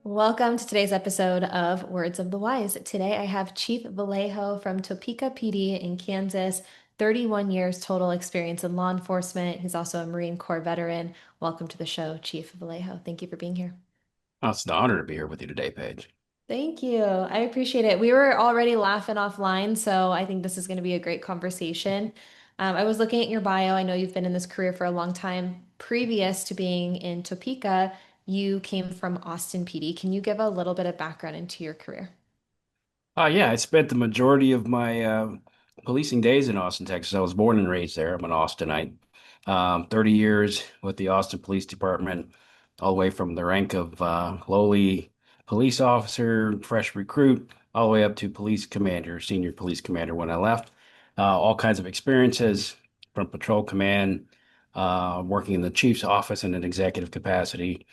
Welcome to today's episode of Words of the Wise. Today I have Chief Vallejo from Topeka PD in Kansas, 31 years total experience in law enforcement. He's also a Marine Corps veteran. Welcome to the show, Chief Vallejo. Thank you for being here. Oh, it's an honor to be here with you today, Paige. Thank you. I appreciate it. We were already laughing offline, so I think this is going to be a great conversation. I was looking at your bio. I know you've been in this career for a long time. Previous to being in Topeka, you came from Austin PD. Can you give a little bit of background into your career? Yeah, I spent the majority of my policing days in Austin, Texas. I was born and raised there. I'm an Austinite. 30 years with the Austin Police Department, all the way from the rank of lowly police officer, fresh recruit, all the way up to police commander, senior police commander when I left. All kinds of experiences from patrol command, working in the chief's office in an executive capacity,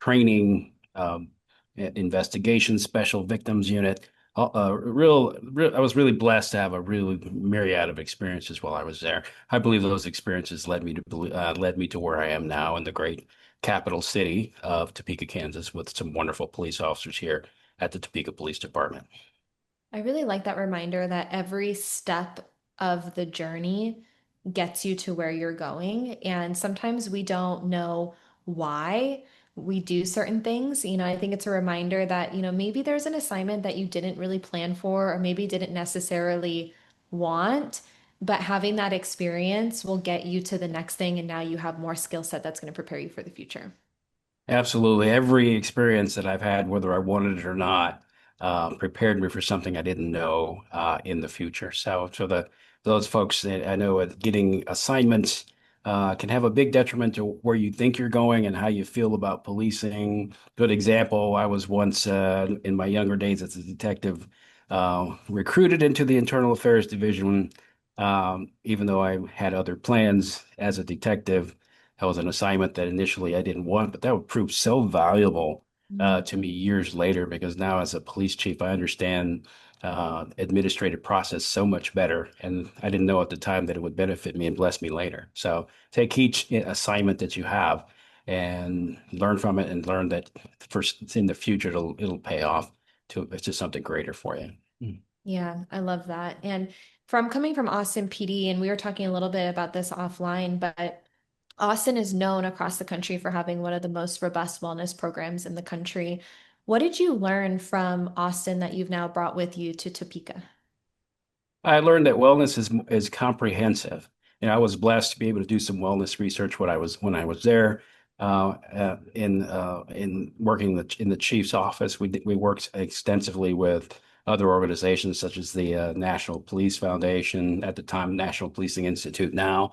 training. Investigation special victims unit. I was really blessed to have a really myriad of experiences while I was there. I believe those experiences led me to where I am now in the great capital city of Topeka, Kansas, with some wonderful police officers here at the Topeka Police Department. I really like that reminder that every step of the journey gets you to where you're going. And sometimes we don't know why we do certain things. I think it's a reminder that, maybe there's an assignment that you didn't really plan for or maybe didn't necessarily want, but having that experience will get you to the next thing. And now you have more skill set that's going to prepare you for the future. Absolutely. Every experience that I've had, whether I wanted it or not, prepared me for something I didn't know in the future. So, those folks that I know getting assignments can have a big detriment to where you think you're going and how you feel about policing. Good example, I was once in my younger days as a detective, recruited into the Internal Affairs Division, even though I had other plans as a detective. That was an assignment that initially I didn't want, but that would prove so valuable to me years later because now, as a police chief, I understand administrative process so much better. And I didn't know at the time that it would benefit me and bless me later. So take each assignment that you have and learn from it, and learn that for in the future it'll pay off to something greater for you. Yeah, I love that. And from coming from Austin PD, and we were talking a little bit about this offline, but Austin is known across the country for having one of the most robust wellness programs in the country. What did you learn from Austin that you've now brought with you to Topeka? I learned that wellness is comprehensive. I was blessed to be able to do some wellness research when I was there. In working in the chief's office, we worked extensively with other organizations such as the National Police Foundation, at the time National Policing Institute now,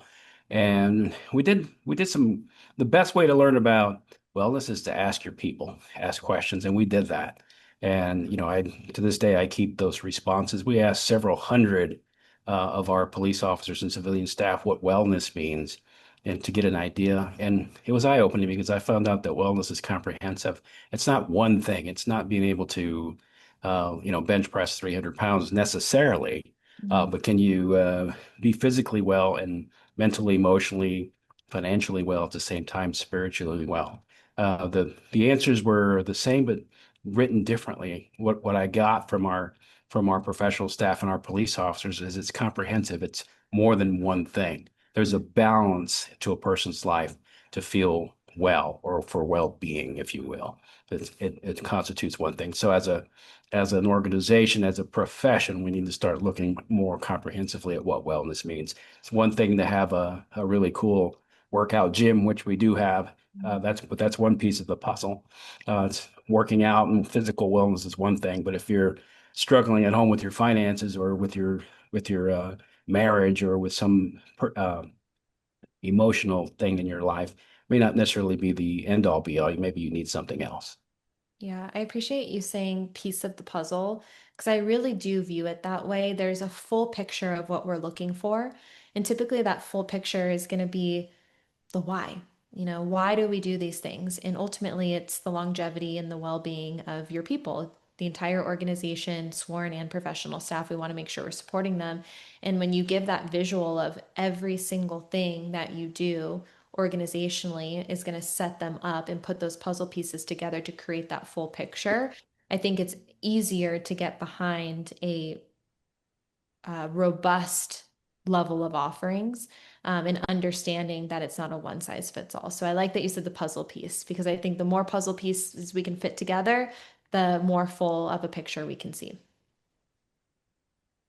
and we did some. The best way to learn about wellness is to ask your people, ask questions, and we did that. And I to this day I keep those responses. We asked several hundred of our police officers and civilian staff what wellness means, and to get an idea. And it was eye-opening because I found out that wellness is comprehensive. It's not one thing. It's not being able to, bench press 300 pounds necessarily, Mhm. but can you be physically well and mentally, emotionally, financially well at the same time, spiritually well? The answers were the same, but written differently. What I got from our professional staff and our police officers is it's comprehensive. It's more than one thing. There's a balance to a person's life to feel well, or for well-being, if you will. It constitutes one thing. So as an organization, as a profession, we need to start looking more comprehensively at what wellness means. It's one thing to have a really cool workout gym, which we do have. That's one piece of the puzzle. It's working out, and physical wellness is one thing, but if you're struggling at home with your finances, or with your marriage, or with some emotional thing in your life, may not necessarily be the end all be all. Maybe you need something else. Yeah, I appreciate you saying piece of the puzzle because I really do view it that way. There's a full picture of what we're looking for, and typically that full picture is going to be the why. Why do we do these things? And ultimately, it's the longevity and the well being of your people, the entire organization, sworn and professional staff. We want to make sure we're supporting them. And when you give that visual of every single thing that you do, organizationally is going to set them up and put those puzzle pieces together to create that full picture. I think it's easier to get behind a robust level of offerings, and understanding that it's not a one size fits all. So I like that you said the puzzle piece because I think the more puzzle pieces we can fit together, the more full of a picture we can see.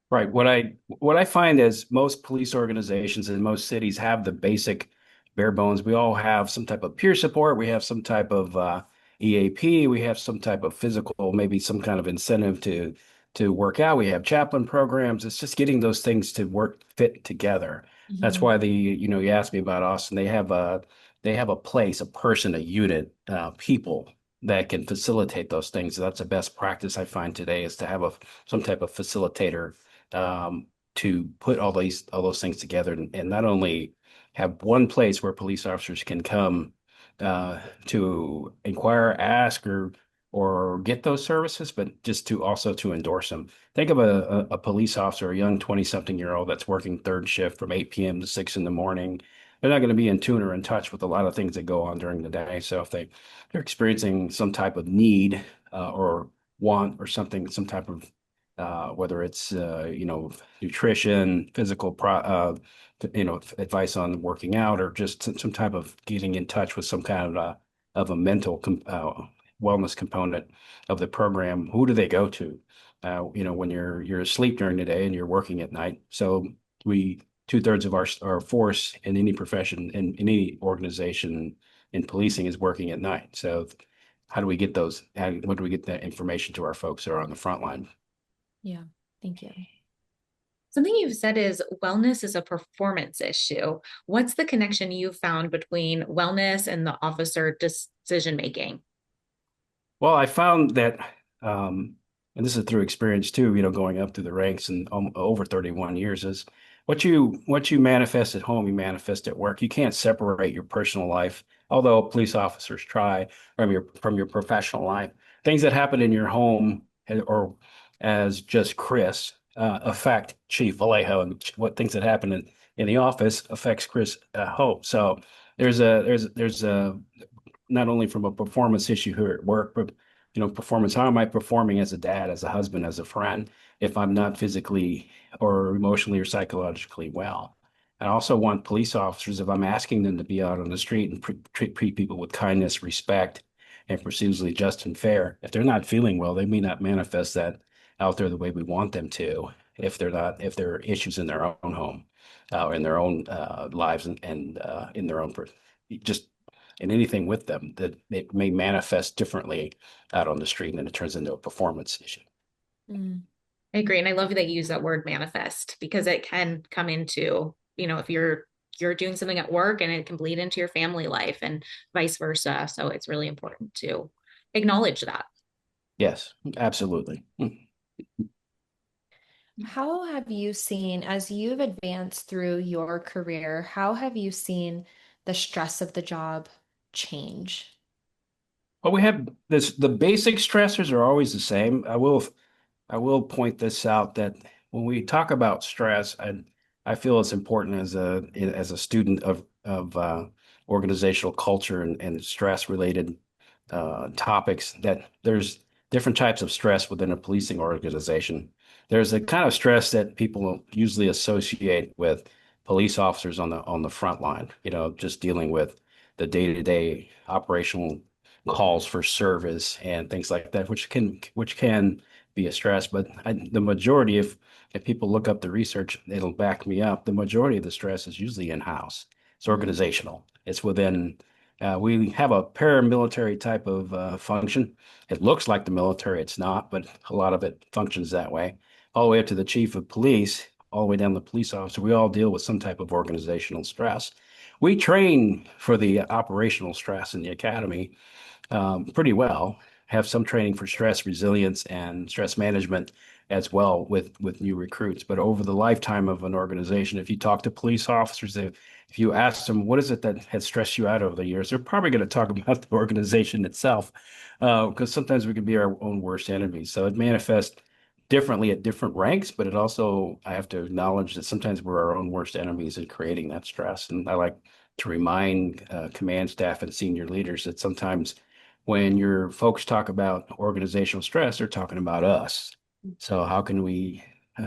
Right. What I find is most police organizations in most cities have the basic bare bones. We all have some type of peer support. We have some type of EAP. We have some type of physical, maybe some kind of incentive to work out. We have chaplain programs. It's just getting those things to work fit together. That's Mhm. why you asked me about Austin. They have a place, a person, a unit, people that can facilitate those things. That's the best practice I find today is to have some type of facilitator to put all those things together and not only have one place where police officers can come to inquire, ask, or get those services, but just to also to endorse them. Think of a police officer, a young 20-something-year-old that's working third shift from 8 p.m. to 6 in the morning. They're not going to be in tune or in touch with a lot of things that go on during the day. So if they're experiencing some type of need or want or something, some type of whether it's nutrition, physical advice on working out, or just some type of getting in touch with some kind of a mental wellness component of the program. Who do they go to? When you're asleep during the day and you're working at night. So we 2/3 of our force in any profession in any organization in policing is working at night. So how do we get those? What do we get that information to our folks that are on the front line? Yeah, thank you. Something you've said is wellness is a performance issue. What's the connection you've found between wellness and the officer decision making? Well, I found that, and this is through experience too, going up through the ranks and over 31 years is what you manifest at home, you manifest at work. You can't separate your personal life, although police officers try from your professional life. Things that happen in your home or as just Chris affect Chief Vallejo, and what things that happen in the office affects Chris Hope. So there's a not only from a performance issue here at work, but performance. How am I performing as a dad, as a husband, as a friend, if I'm not physically or emotionally or psychologically well? I also want police officers, if I'm asking them to be out on the street and treat people with kindness, respect, and procedurally just and fair, if they're not feeling well, they may not manifest that out there the way we want them to. If there are issues in their own home, in their own lives, and in their own just and anything with them that it may manifest differently out on the street and it turns into a performance issue. Mm. I agree. And I love that you use that word manifest because it can come into, if you're doing something at work and it can bleed into your family life and vice versa. So it's really important to acknowledge that. Yes, absolutely. How have you seen, as you've advanced through your career, how have you seen the stress of the job change? Well, we have the basic stressors are always the same. I will point this out that when we talk about stress, I feel it's important as a student of organizational culture and stress related topics that there's different types of stress within a policing organization. There's a kind of stress that people usually associate with police officers on the front line, just dealing with the day-to-day operational calls for service and things like that, which can be a stress. But the majority, if people look up the research, it'll back me up. The majority of the stress is usually in-house. It's Mhm. organizational. It's within. We have a paramilitary type of function. It looks like the military. It's not, but a lot of it functions that way. All the way up to the chief of police, all the way down to the police officer. We all deal with some type of organizational stress. We train for the operational stress in the academy pretty well. Have some training for stress resilience and stress management as well with new recruits. But over the lifetime of an organization, if you talk to police officers, if you ask them what is it that has stressed you out over the years, they're probably going to talk about the organization itself, because sometimes we can be our own worst enemies. So it manifests differently at different ranks, but it also I have to acknowledge that sometimes we're our own worst enemies in creating that stress. And I like to remind command staff and senior leaders that sometimes when your folks talk about organizational stress, they're talking about us. So how can we,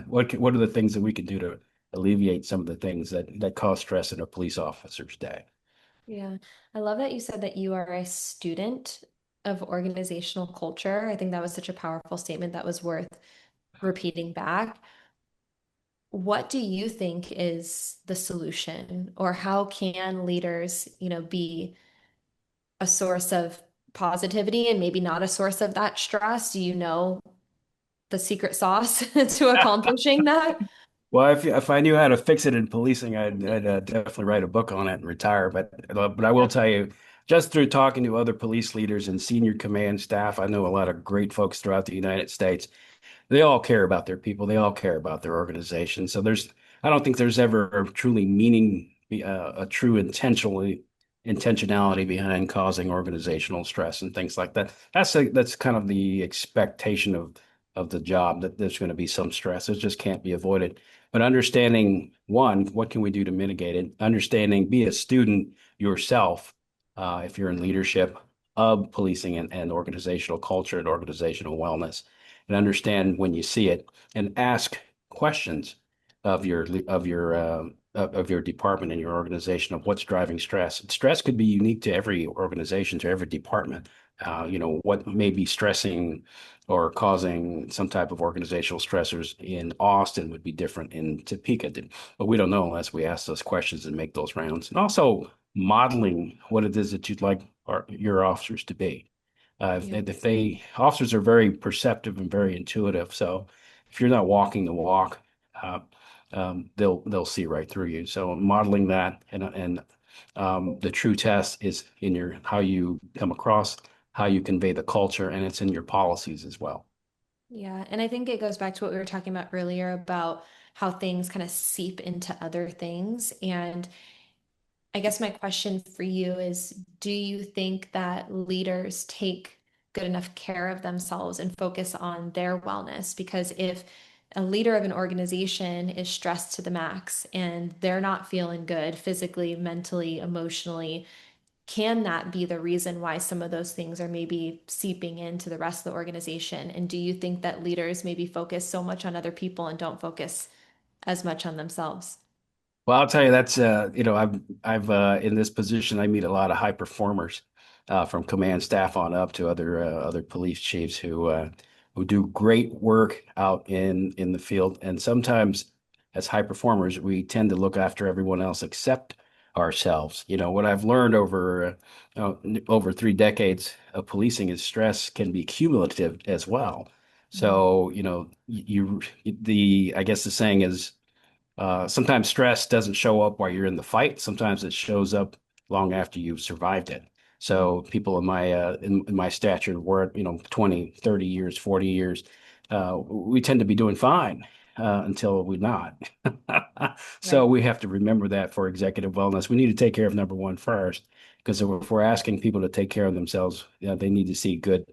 what are the things that we can do to alleviate some of the things that cause stress in a police officer's day? Yeah. I love that you said that you are a student of organizational culture. I think that was such a powerful statement that was worth repeating back. What do you think is the solution, or how can leaders, be a source of positivity and maybe not a source of that stress? Do you know the secret sauce to accomplishing that? Well, if I knew how to fix it in policing, I'd definitely write a book on it and retire. But I will Yeah. tell you, just through talking to other police leaders and senior command staff, I know a lot of great folks throughout the United States. They all care about their people. They all care about their organization. So I don't think there's ever a truly a true intentionality behind causing organizational stress and things like that. That's kind of the expectation of the job, that there's going to be some stress. It just can't be avoided. But understanding, one, what can we do to mitigate it? Understanding, be a student yourself, if you're in leadership of policing and organizational culture and organizational wellness, and understand when you see it, and ask questions of your department and your organization of what's driving stress. Stress could be unique to every organization, to every department. What may be stressing or causing some type of organizational stressors in Austin would be different in Topeka. But we don't know unless we ask those questions and make those rounds. And also modeling what it is that you'd like your officers to be. Yeah. If they officers are very perceptive and very intuitive, so if you're not walking the walk, uh, they'll see right through you. So modeling that, and the true test is in your how you come across, how you convey the culture, and it's in your policies as well. Yeah. And I think it goes back to what we were talking about earlier about how things kind of seep into other things. And I guess my question for you is, do you think that leaders take good enough care of themselves and focus on their wellness? Because if a leader of an organization is stressed to the max and they're not feeling good physically, mentally, emotionally, can that be the reason why some of those things are maybe seeping into the rest of the organization? And do you think that leaders maybe focus so much on other people and don't focus as much on themselves? Well, I'll tell you, that's I've in this position, I meet a lot of high performers, from command staff on up to other police chiefs who do great work out in the field. And sometimes, as high performers, we tend to look after everyone else except ourselves. What I've learned over 3 decades of policing is stress can be cumulative as well. Mm. So, the I guess the saying is, sometimes stress doesn't show up while you're in the fight. Sometimes it shows up long after you've survived it. Mm. So people in my stature, we're 20, 30 years, 40 years, we tend to be doing fine until we're not. So Right. we have to remember that for executive wellness. We need to take care of number one first, because if we're asking people to take care of themselves, they need to see good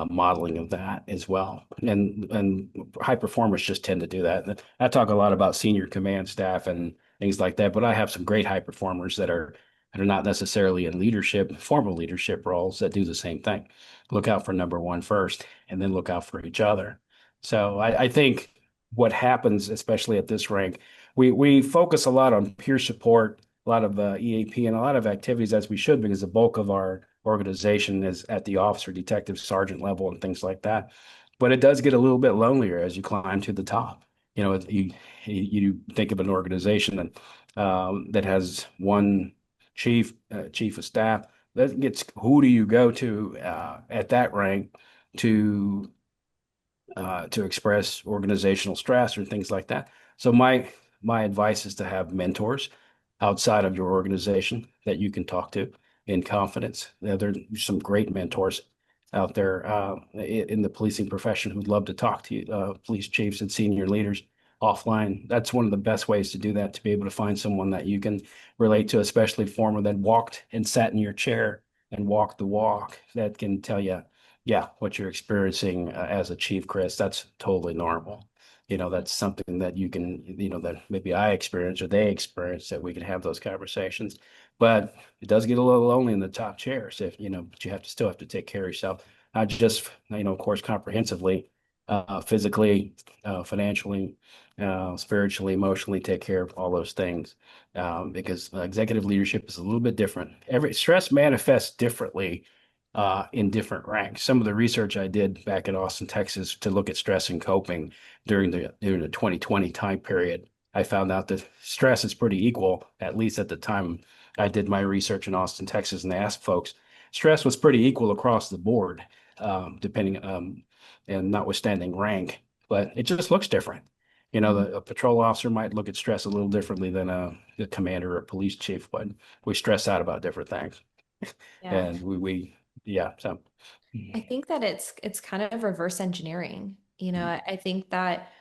modeling of that as well. And high performers just tend to do that. I talk a lot about senior command staff and things like that, but I have some great high performers that are not necessarily in leadership, formal leadership roles, that do the same thing. Look out for number one first, and then look out for each other. So I think what happens, especially at this rank, we focus a lot on peer support, a lot of EAP, and a lot of activities, as we should, because the bulk of our organization is at the officer, detective, sergeant level, and things like that. But it does get a little bit lonelier as you climb to the top. You think of an organization that has one chief of staff. That gets Who do you go to at that rank to to express organizational stress or things like that. So my advice is to have mentors outside of your organization that you can talk to in confidence. There's some great mentors out there in the policing profession who'd love to talk to you, police chiefs and senior leaders offline. That's one of the best ways to do that, to be able to find someone that you can relate to, especially former that walked and sat in your chair and walked the walk, that can tell you, yeah, what you're experiencing as a chief, Chris, that's totally normal. That's something that you can, that maybe I experience or they experience, that we can have those conversations. but it does get a little lonely in the top chairs if, but you have to still have to take care of yourself, not just, of course, comprehensively, physically, financially, spiritually, emotionally, take care of all those things. Because executive leadership is a little bit different. Every stress manifests differently in different ranks. Some of the research I did back in Austin, Texas, to look at stress and coping during the 2020 time period, I found out that stress is pretty equal, at least at the time I did my research in Austin, Texas, and asked folks. Stress was pretty equal across the board, depending and notwithstanding rank, but it just looks different. A patrol officer might look at stress a little differently than the commander or police chief would. We stress out about different things, Yeah. and yeah. So, I think that it's kind of reverse engineering. I think that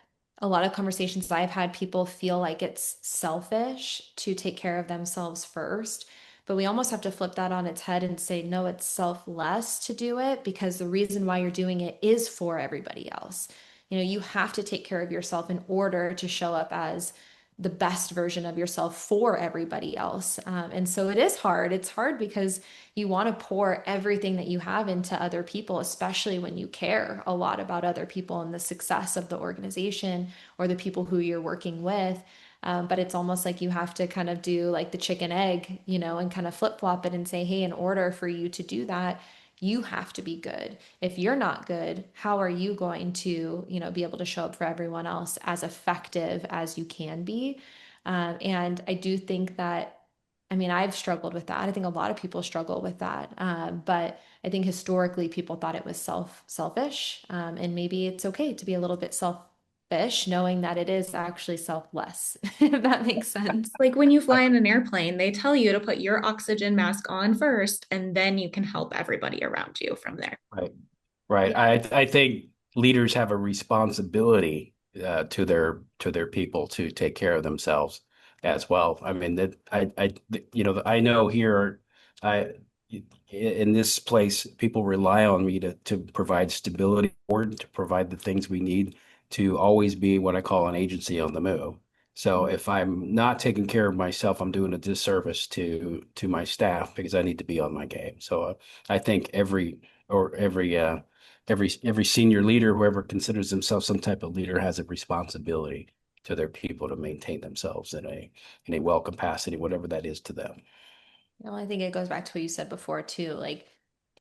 a lot of conversations I've had, people feel like it's selfish to take care of themselves first, but we almost have to flip that on its head and say, no, it's selfless to do it because the reason why you're doing it is for everybody else. You have to take care of yourself in order to show up as the best version of yourself for everybody else. And so it is hard. It's hard because you want to pour everything that you have into other people, especially when you care a lot about other people and the success of the organization or the people who you're working with. But it's almost like you have to kind of do like the chicken egg, and kind of flip flop it and say, hey, in order for you to do that, you have to be good. If you're not good, how are you going to, be able to show up for everyone else as effective as you can be? And I do think that, I mean, I've struggled with that. I think a lot of people struggle with that. But I think historically people thought it was selfish. And maybe it's okay to be a little bit selfish, knowing that it is actually selfless, if that makes sense. Like when you fly in an airplane, they tell you to put your oxygen mask on first, and then you can help everybody around you from there. right. Right. Yeah. I think leaders have a responsibility to their people to take care of themselves as well. I mean that I know here I in this place people rely on me to provide stability or to provide the things we need to always be what I call an agency on the move. So if I'm not taking care of myself, I'm doing a disservice to my staff because I need to be on my game. So I think every senior leader, whoever considers themselves some type of leader, has a responsibility to their people to maintain themselves in a well capacity, whatever that is to them. I think it goes back to what you said before too. Like,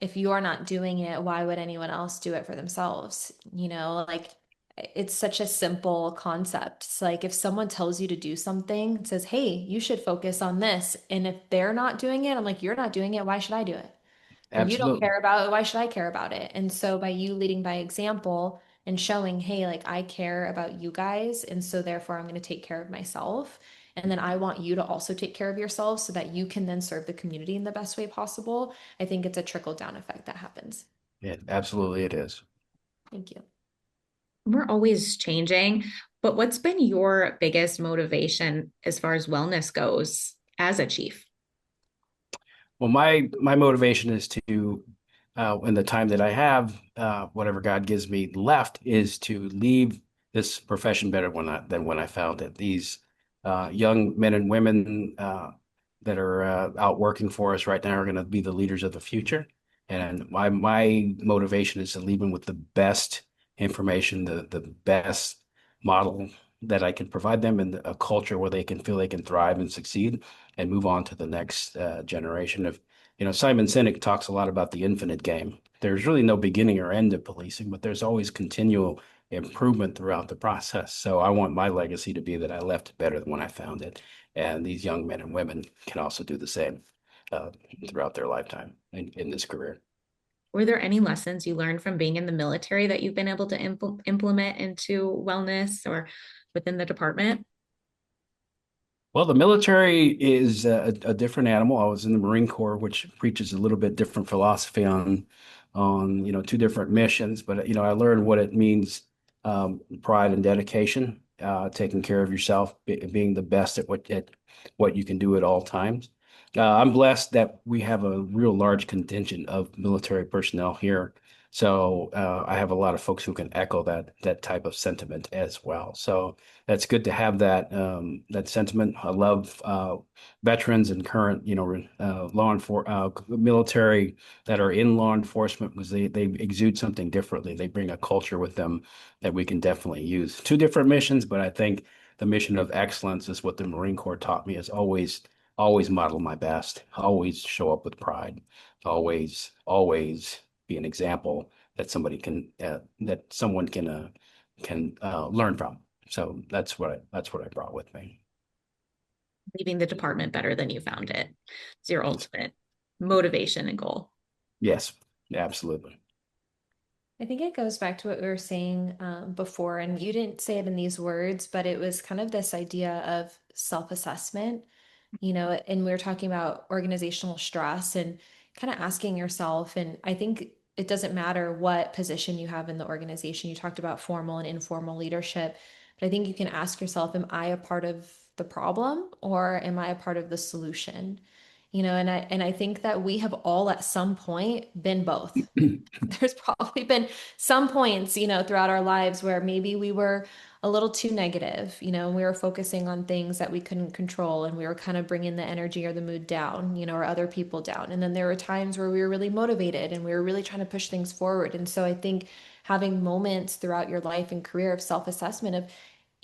if you're not doing it, why would anyone else do it for themselves? Like it's such a simple concept. It's like if someone tells you to do something, and says, "Hey, you should focus on this," and if they're not doing it, I'm like, "You're not doing it. Why should I do it?" If you don't Absolutely. care about it, why should I care about it? And so by you leading by example and showing, hey, like I care about you guys, and so therefore I'm going to take care of myself. And then I want you to also take care of yourself so that you can then serve the community in the best way possible. I think it's a trickle down effect that happens. Yeah, absolutely it is. Thank you. We're always changing, but what's been your biggest motivation as far as wellness goes as a chief? Well, my motivation is to, in the time that I have, whatever God gives me left, is to leave this profession better than when I found it. These young men and women that are out working for us right now are going to be the leaders of the future, and my motivation is to leave them with the best information, the best model that I can provide them, and a culture where they can feel they can thrive and succeed and move on to the next generation of, Simon Sinek talks a lot about the infinite game. There's really no beginning or end of policing, but there's always continual improvement throughout the process. So I want my legacy to be that I left it better than when I found it. And these young men and women can also do the same uh, throughout their lifetime in this career. Were there any lessons you learned from being in the military that you've been able to implement into wellness or within the department? Well, the military is a different animal. I was in the Marine Corps, which preaches a little bit different philosophy on two different missions. But I learned what it means, pride and dedication, taking care of yourself, being the best at what you can do at all times. I'm blessed that we have a real large contingent of military personnel here So I have a lot of folks who can echo that type of sentiment as well. So that's good to have that sentiment. I love veterans and current, law enforcement, military that are in law enforcement because they exude something differently. They bring a culture with them that we can definitely use. Two different missions, but I think the mission of excellence is what the Marine Corps taught me is always model my best, always show up with pride, always be an example that someone can learn from. So that's what I brought with me. Leaving the department better than you found it. It's your ultimate motivation and goal. Yes, absolutely. I think it goes back to what we were saying before, and you didn't say it in these words, but it was kind of this idea of self-assessment, and we were talking about organizational stress and kind of asking yourself, and I think it doesn't matter what position you have in the organization. You talked about formal and informal leadership, but I think you can ask yourself, am I a part of the problem or am I a part of the solution? And I think that we have all at some point been both. There's probably been some points, throughout our lives where maybe we were a little too negative, and we were focusing on things that we couldn't control and we were kind of bringing the energy or the mood down, or other people down. And then there were times where we were really motivated and we were really trying to push things forward. And so I think having moments throughout your life and career of self-assessment of,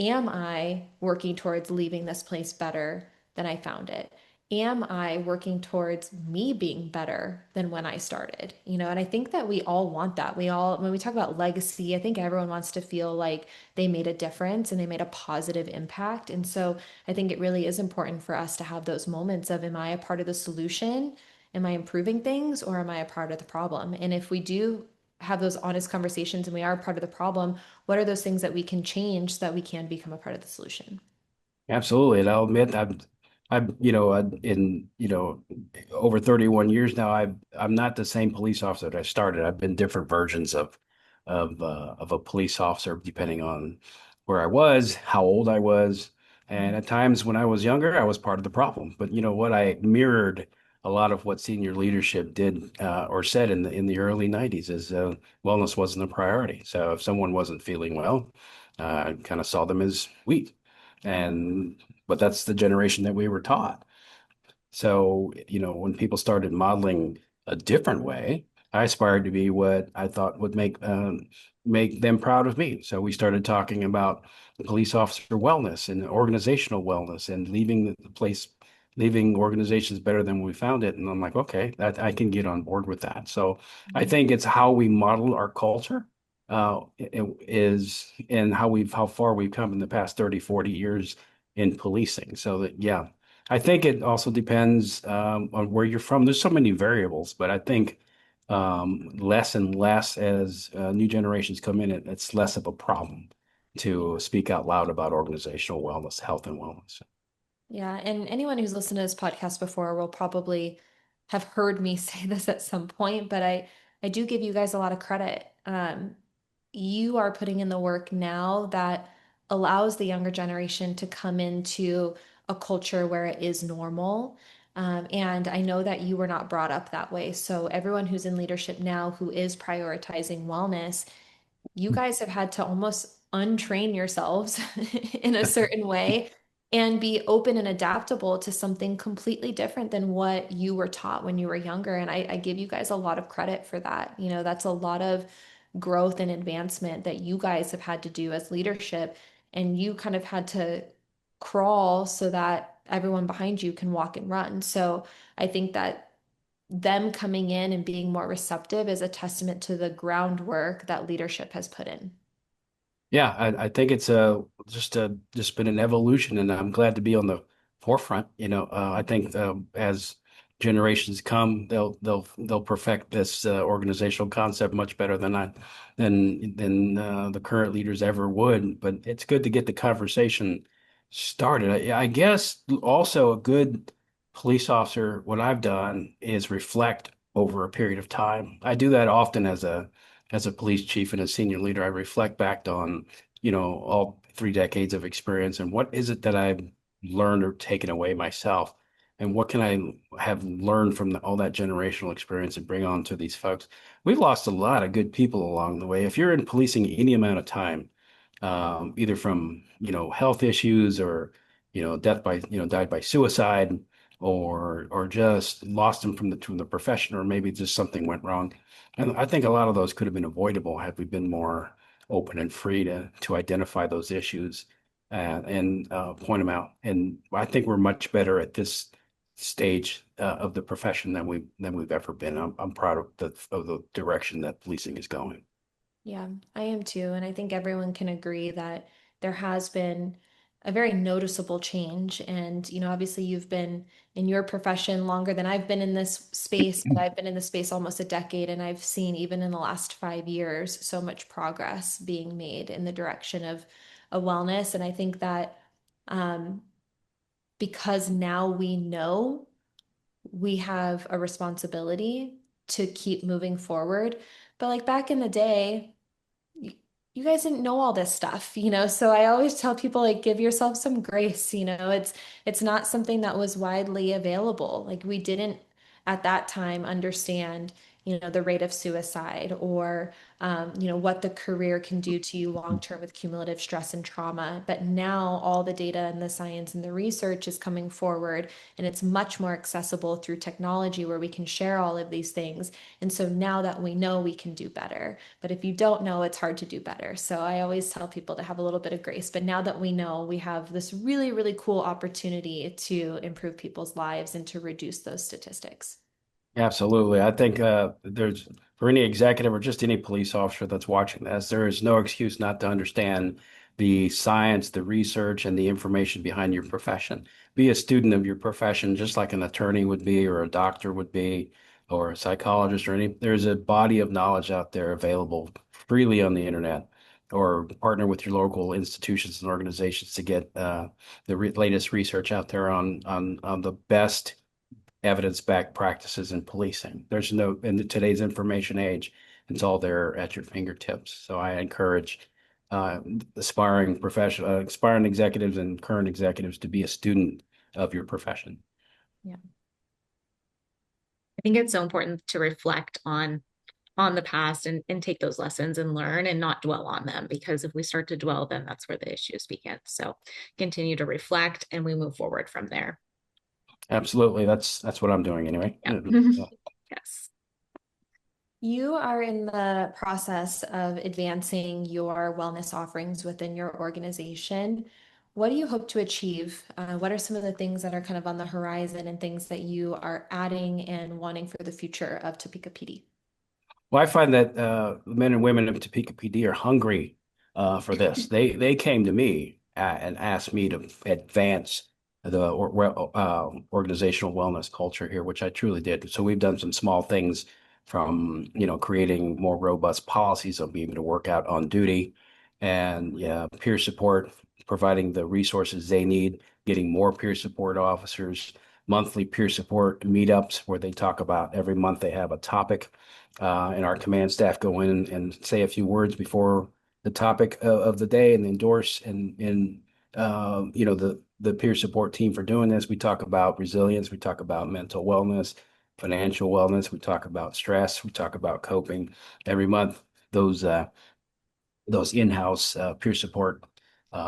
am I working towards leaving this place better than I found it? Am I working towards me being better than when I started? And I think that we all want that. When we talk about legacy, I think everyone wants to feel like they made a difference and they made a positive impact. And so I think it really is important for us to have those moments of, am I a part of the solution? Am I improving things or am I a part of the problem? And if we do have those honest conversations and we are a part of the problem, what are those things that we can change so that we can become a part of the solution? Absolutely. And I'll admit in, over 31 years now, I'm not the same police officer that I started. I've been different versions of a police officer, depending on where I was, how old I was. And at times when I was younger, I was part of the problem. But you know what? I mirrored a lot of what senior leadership did or said in the early 90s is wellness wasn't a priority. So if someone wasn't feeling well, I kind of saw them as weak. And but that's the generation that we were taught. So, when people started modeling a different way, I aspired to be what I thought would make them proud of me. So we started talking about police officer wellness and organizational wellness and leaving organizations better than we found it. And I'm like, okay, that I can get on board with that. So I think it's how we model our culture is and how far we've come in the past 30, 40 years in policing. So that, yeah, I think it also depends on where you're from. There's so many variables, but I think less and less as new generations come in, it's less of a problem to speak out loud about organizational wellness, health and wellness. Yeah, and anyone who's listened to this podcast before will probably have heard me say this at some point, but I do give you guys a lot of credit. You are putting in the work now that allows the younger generation to come into a culture where it is normal. And I know that you were not brought up that way. So everyone who's in leadership now who is prioritizing wellness, you guys have had to almost untrain yourselves in a certain way and be open and adaptable to something completely different than what you were taught when you were younger. And I give you guys a lot of credit for that. That's a lot of growth and advancement that you guys have had to do as leadership. And you kind of had to crawl so that everyone behind you can walk and run. So I think that them coming in and being more receptive is a testament to the groundwork that leadership has put in. Yeah, I think it's just been an evolution, and I'm glad to be on the forefront. I think as generations come, they'll perfect this organizational concept much better than the current leaders ever would. But it's good to get the conversation started. I guess also a good police officer, what I've done is reflect over a period of time. I do that often as a police chief and a senior leader. I reflect back on, all 3 decades of experience and what is it that I've learned or taken away myself. and what can I have learned from all that generational experience and bring on to these folks? We've lost a lot of good people along the way. If you're in policing any amount of time, either from, health issues or, death by, died by suicide, or just lost them from the profession, or maybe just something went wrong. And I think a lot of those could have been avoidable had we been more open and free to identify those issues and point them out. And I think we're much better at this stage of the profession than we've ever been. I'm proud of the direction that policing is going. Yeah, I am too. And I think everyone can agree that there has been a very noticeable change. And, obviously you've been in your profession longer than I've been in this space, but I've been in this space almost a decade. And I've seen, even in the last 5 years, so much progress being made in the direction of a wellness. And I think that um, because now we know, we have a responsibility to keep moving forward. But like back in the day, you, you guys didn't know all this stuff, so I always tell people, like, give yourself some grace. It's not something that was widely available. Like, we didn't at that time understand, the rate of suicide, or what the career can do to you long term with cumulative stress and trauma. But now all the data and the science and the research is coming forward, and it's much more accessible through technology where we can share all of these things. And so now that we know, we can do better. But if you don't know, it's hard to do better. So I always tell people to have a little bit of grace. But now that we know, we have this really, really cool opportunity to improve people's lives and to reduce those statistics. Absolutely. I think there's for any executive or just any police officer that's watching this, there is no excuse not to understand the science, the research, and the information behind your profession. Be a student of your profession, just like an attorney would be, or a doctor would be, or a psychologist, or any. There's a body of knowledge out there available freely on the internet, or partner with your local institutions and organizations to get the latest research out there on the best evidence-backed practices in policing. There's no, in today's information age, it's all there at your fingertips. So I encourage uh, aspiring executives and current executives to be a student of your profession. Yeah. I think it's so important to reflect on the past and take those lessons and learn and not dwell on them, because if we start to dwell, then that's where the issues begin. So continue to reflect and we move forward from there. Absolutely. That's what I'm doing anyway. Yeah. Yes. You are in the process of advancing your wellness offerings within your organization. What do you hope to achieve? What are some of the things that are kind of on the horizon, and things that you are adding and wanting for the future of Topeka PD? Well, I find that the men and women of Topeka PD are hungry for this. They came to me and asked me to advance the organizational wellness culture here, which I truly did. So we've done some small things from, creating more robust policies of being able to work out on duty, and yeah, peer support, providing the resources they need, getting more peer support officers, monthly peer support meetups where they talk about every month they have a topic, and our command staff go in and say a few words before the topic of the day and endorse and the peer support team for doing this. We talk about resilience, we talk about mental wellness, financial wellness, we talk about stress, we talk about coping. Every month, those those in-house peer support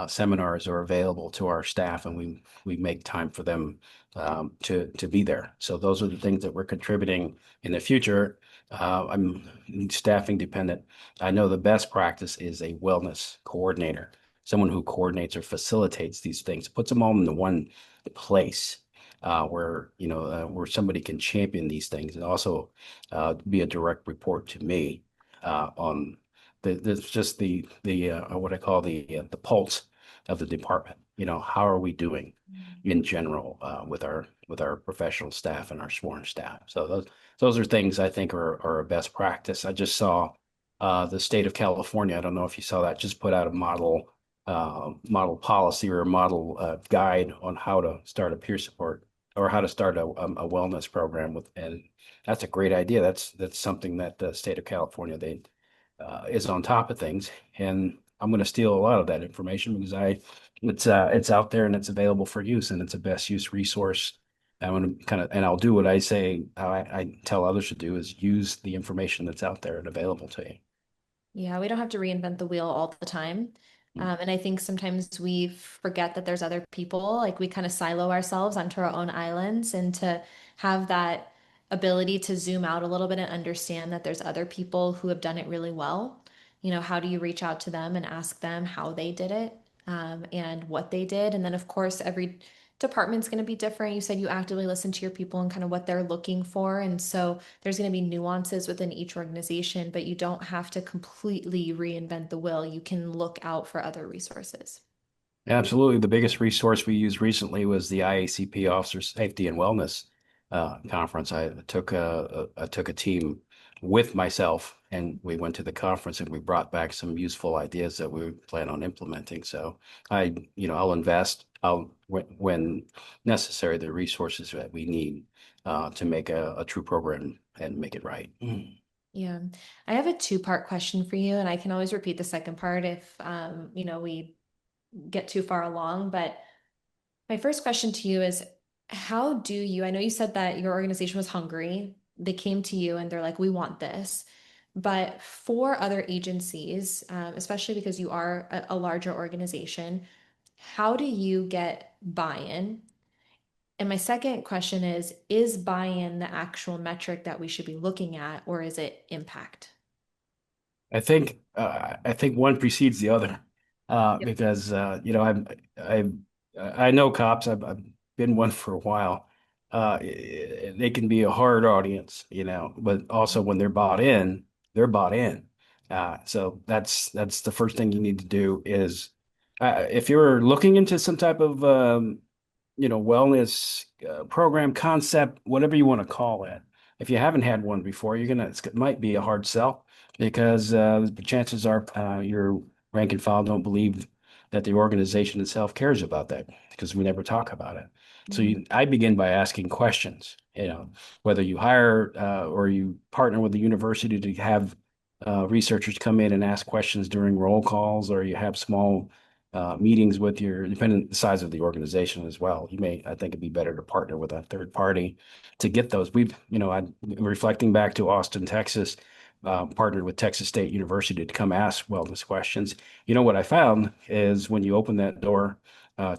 seminars are available to our staff, and we make time for them to be there. So those are the things that we're contributing in the future. I'm staffing dependent. I know the best practice is a wellness coordinator, someone who coordinates or facilitates these things, puts them all into one place. Where somebody can champion these things, and also be a direct report to me on there's just the what I call the pulse of the department. How are we doing in general with our professional staff and our sworn staff? So those are things I think are a best practice. I just saw the state of California. I don't know if you saw that. Just put out a model policy or a model guide on how to start a peer support or how to start a wellness program with, and that's a great idea. That's something that the state of California they is on top of things, and I'm going to steal a lot of that information because it's out there and it's available for use, and it's a best use resource I want to kind of, and I'll do what I say, how I tell others to do is use the information that's out there and available to you. Yeah, we don't have to reinvent the wheel all the time. Mm. And I think sometimes we forget that there's other people, like we kind of silo ourselves onto our own islands, and to have that ability to zoom out a little bit and understand that there's other people who have done it really well. How do you reach out to them and ask them how they did it, and what they did? And then, of course, every department's going to be different. You said you actively listen to your people and kind of what they're looking for. And so there's going to be nuances within each organization, but you don't have to completely reinvent the wheel. You can look out for other resources. Absolutely. The biggest resource we used recently was the IACP Officer Safety and Wellness conference. I took a team with myself, and we went to the conference, and we brought back some useful ideas that we plan on implementing. So I'll invest, when necessary, the resources that we need to make a true program and make it right. Yeah. I have a two-part question for you, and I can always repeat the second part if we get too far along. But my first question to you is, how do you, I know you said that your organization was hungry. They came to you and they're like, we want this. But for other agencies, especially because you are a larger organization, how do you get buy-in? And my second question is buy-in the actual metric that we should be looking at, or is it impact? I think one precedes the other, Yep. because I know cops. I've been one for a while. They can be a hard audience, but also when they're bought in, they're bought in. So that's the first thing you need to do is, if you're looking into some type of wellness program concept, whatever you want to call it. If you haven't had one before, it might be a hard sell, because the chances are your rank and file don't believe that the organization itself cares about that, because we never talk about it. So Mhm. I begin by asking questions, whether you hire or you partner with the university to have researchers come in and ask questions during roll calls, or you have small meetings with depending on the size of the organization as well. I think it'd be better to partner with a third party to get those. I'm reflecting back to Austin, Texas, partnered with Texas State University to come ask wellness questions. What I found is when you open that door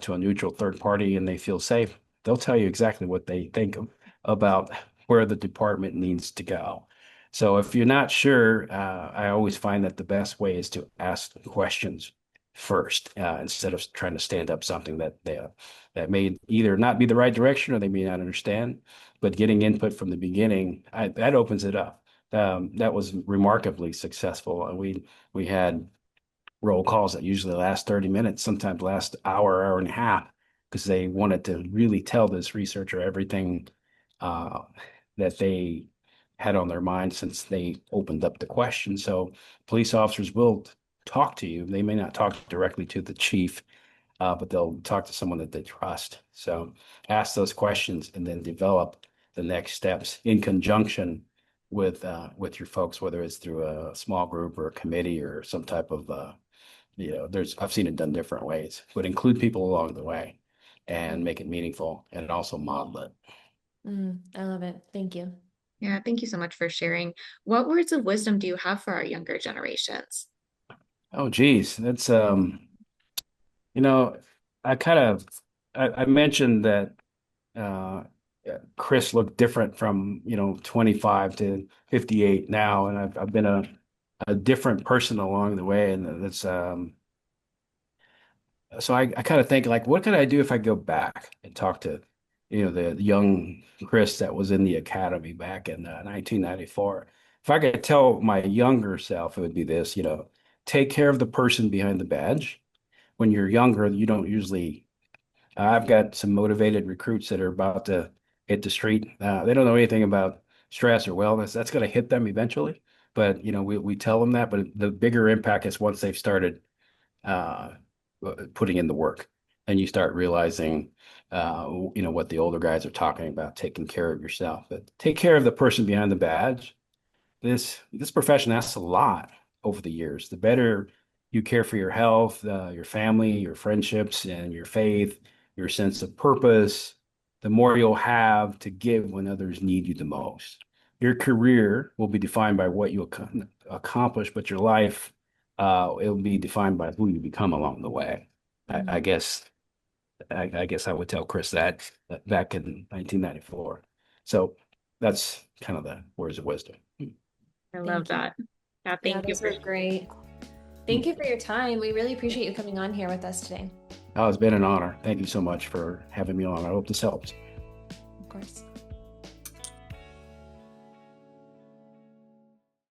to a neutral third party and they feel safe, they'll tell you exactly what they think about where the department needs to go. So if you're not sure, I always find that the best way is to ask questions first, instead of trying to stand up something that may either not be the right direction or they may not understand. But getting input from the beginning, that opens it up. That was remarkably successful. We had roll calls that usually last 30 minutes, sometimes last hour and a half, because they wanted to really tell this researcher everything uh, that they had on their mind since they opened up the question. So police officers will talk to you. They may not talk directly to the chief, but they'll talk to someone that they trust. So ask those questions and then develop the next steps in conjunction with your folks, whether it's through a small group or a committee or some type of I've seen it done different ways, but include people along the way and make it meaningful and also model it. I love it. Thank you. Yeah, thank you so much for sharing. What words of wisdom do you have for our younger generations? Oh, geez, that's you know, I kind of I mentioned that uh Chris looked different from 25 to 58 now, and I've been a different person along the way, and that's so I kind of think, like, what could I do if I go back and talk to the young Chris that was in the academy back in 1994. If I could tell my younger self, it would be this: take care of the person behind the badge. When you're younger, you don't usually I've got some motivated recruits that are about to hit the street. They don't know anything about stress or wellness. That's going to hit them eventually. But we tell them that. But the bigger impact is once they've started uh, putting in the work, and you start realizing, what the older guys are talking about, taking care of yourself. But take care of the person behind the badge. This profession asks a lot over the years. The better you care for your health, your family, your friendships, and your faith, your sense of purpose. the more you'll have to give when others need you the most. Your career will be defined by what you accomplish, but your life, it will be defined by who you become along the way. I guess I would tell Chris that back in 1994. So that's kind of the words of wisdom. I love Thank you. that. Yeah, Yeah, thank you those for were great. Thank you for your time. We really appreciate you coming on here with us today. Oh, it's been an honor. Thank you so much for having me on. I hope this helps. Of course.